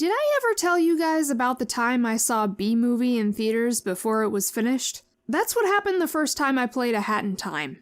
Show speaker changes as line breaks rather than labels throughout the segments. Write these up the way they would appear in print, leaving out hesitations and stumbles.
Did I ever tell you guys about the time I saw B-Movie in theaters before it was finished? That's what happened the first time I played A Hat in Time.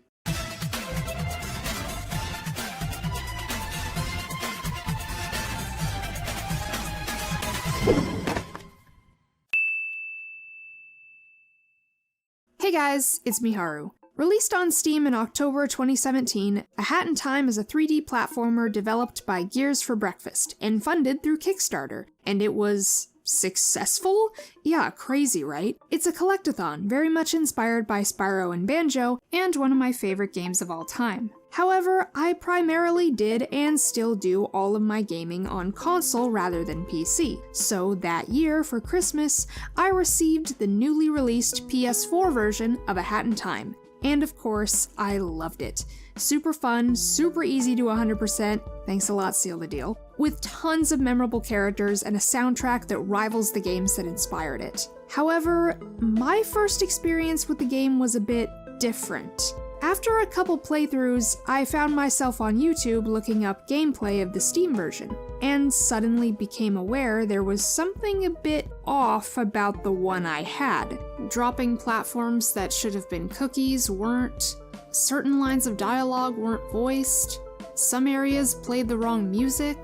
Hey guys, it's Miharu. Released on Steam in October 2017, A Hat in Time is a 3D platformer developed by Gears for Breakfast and funded through Kickstarter. And it was successful? Yeah, crazy, right? It's a collectathon, very much inspired by Spyro and Banjo, and one of my favorite games of all time. However, I primarily did and still do all of my gaming on console rather than PC. So that year, for Christmas, I received the newly released PS4 version of A Hat in Time. And of course, I loved it. Super fun, super easy to 100%, thanks a lot, seal the deal, with tons of memorable characters and a soundtrack that rivals the games that inspired it. However, my first experience with the game was a bit different. After a couple playthroughs, I found myself on YouTube looking up gameplay of the Steam version, and suddenly became aware there was something a bit off about the one I had. Dropping platforms that should have been cookies weren't, certain lines of dialogue weren't voiced, some areas played the wrong music.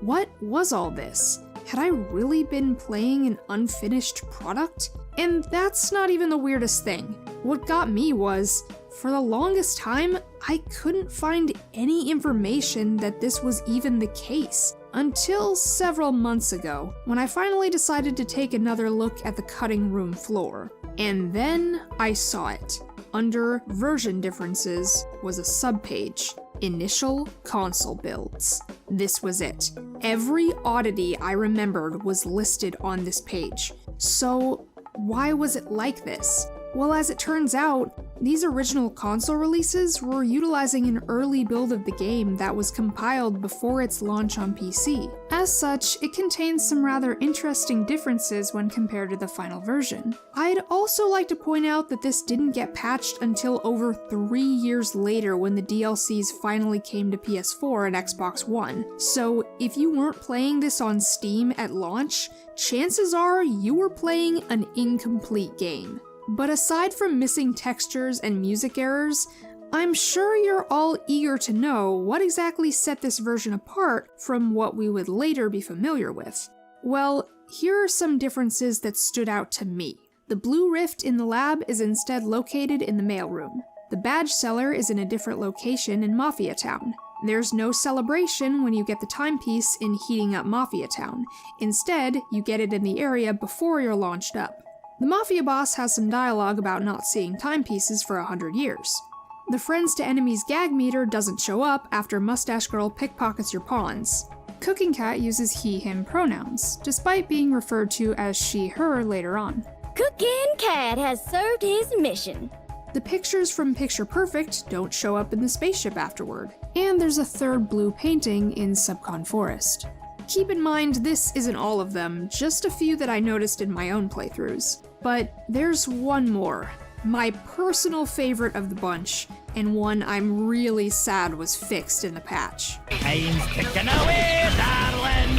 What was all this? Had I really been playing an unfinished product? And that's not even the weirdest thing. What got me was, for the longest time, I couldn't find any information that this was even the case. Until several months ago, when I finally decided to take another look at the cutting room floor. And then I saw it. Under version differences was a subpage. Initial console builds. This was it. Every oddity I remembered was listed on this page. So why was it like this? Well, as it turns out, these original console releases were utilizing an early build of the game that was compiled before its launch on PC. As such, it contains some rather interesting differences when compared to the final version. I'd also like to point out that this didn't get patched until over 3 years later when the DLCs finally came to PS4 and Xbox One. So if you weren't playing this on Steam at launch, chances are you were playing an incomplete game. But aside from missing textures and music errors, I'm sure you're all eager to know what exactly set this version apart from what we would later be familiar with. Well, here are some differences that stood out to me. The blue rift in the lab is instead located in the mailroom. The badge seller is in a different location in Mafia Town. There's no celebration when you get the timepiece in Heating Up Mafia Town. Instead, you get it in the area before you're launched up. The Mafia boss has some dialogue about not seeing timepieces for 100 years. The friends to enemies gag meter doesn't show up after Mustache Girl pickpockets your pawns. Cooking Cat uses he/him pronouns, despite being referred to as she/her later on.
Cooking Cat has served his mission.
The pictures from Picture Perfect don't show up in the spaceship afterward, and there's a third blue painting in Subcon Forest. Keep in mind, this isn't all of them, just a few that I noticed in my own playthroughs. But there's one more, my personal favorite of the bunch, and one I'm really sad was fixed in the patch.
Time's ticking away, darling!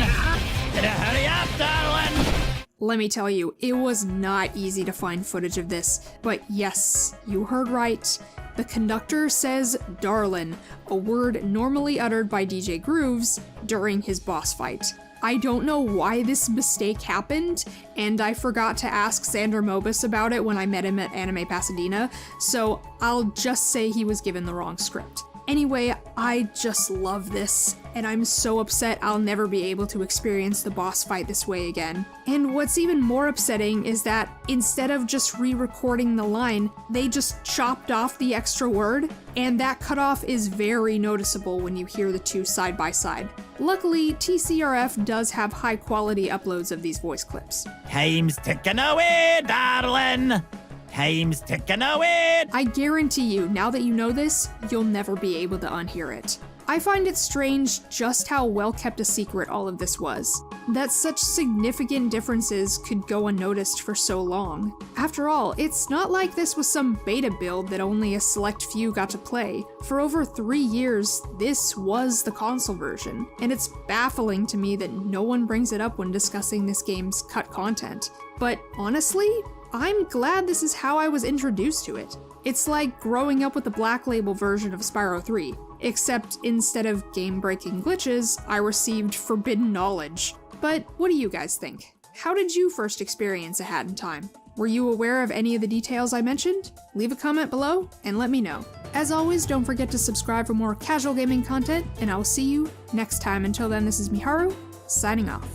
Better hurry up, darling!
Let me tell you, it was not easy to find footage of this, but yes, you heard right. The conductor says darlin', a word normally uttered by DJ Grooves during his boss fight. I don't know why this mistake happened, and I forgot to ask Xander Mobus about it when I met him at Anime Pasadena, so I'll just say he was given the wrong script. Anyway, I just love this, and I'm so upset I'll never be able to experience the boss fight this way again. And what's even more upsetting is that instead of just re-recording the line, they just chopped off the extra word, and that cutoff is very noticeable when you hear the two side by side. Luckily, TCRF does have high quality uploads of these voice clips.
Time's ticking away, darling! Time's ticking away!
I guarantee you, now that you know this, you'll never be able to unhear it. I find it strange just how well kept a secret all of this was. that such significant differences could go unnoticed for so long. After all, it's not like this was some beta build that only a select few got to play. For over 3 years, this was the console version, and it's baffling to me that no one brings it up when discussing this game's cut content. But honestly, I'm glad this is how I was introduced to it. It's like growing up with the Black Label version of Spyro 3, except instead of game-breaking glitches, I received forbidden knowledge. But what do you guys think? How did you first experience A Hat in Time? Were you aware of any of the details I mentioned? Leave a comment below and let me know. As always, don't forget to subscribe for more casual gaming content, and I will see you next time. Until then, this is Miharu, signing off.